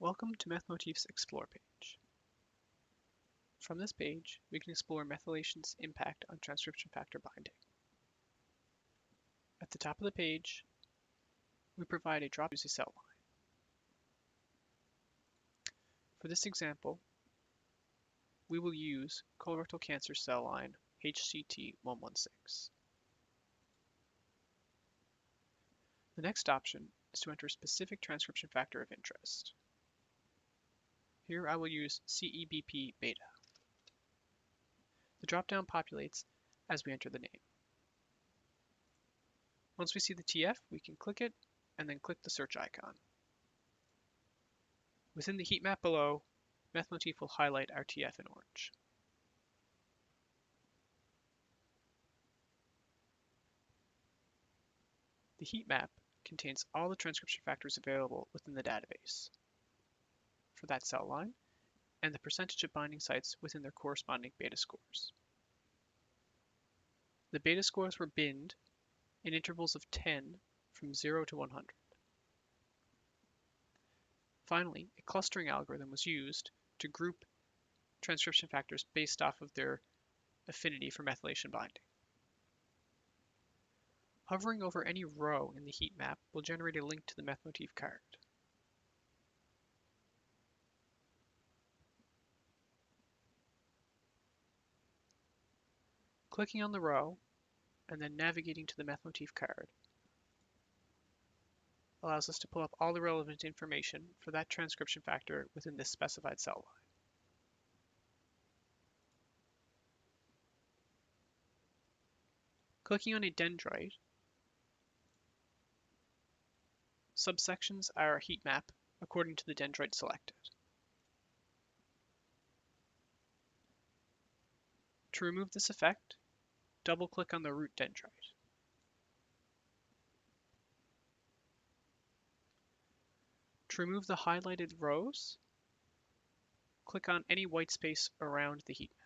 Welcome to MethMotif's Explore page. From this page, we can explore methylation's impact on transcription factor binding. At the top of the page, we provide a drop cell line. For this example, we will use colorectal cancer cell line HCT116. The next option is to enter a specific transcription factor of interest. Here I will use CEBP beta. The dropdown populates as we enter the name. Once we see the TF, we can click it and then click the search icon. Within the heat map below, MethMotif will highlight our TF in orange. The heat map contains all the transcription factors available within the database for that cell line and the percentage of binding sites within their corresponding beta scores. The beta scores were binned in intervals of 10 from 0 to 100. Finally, a clustering algorithm was used to group transcription factors based off of their affinity for methylation binding. Hovering over any row in the heat map will generate a link to the MethMotif card. Clicking on the row and then navigating to the MethMotif card allows us to pull up all the relevant information for that transcription factor within this specified cell line. Clicking on a dendrite, subsections are a heat map according to the dendrite selected. To remove this effect, double-click on the root dendrite. To remove the highlighted rows, click on any white space around the heat map.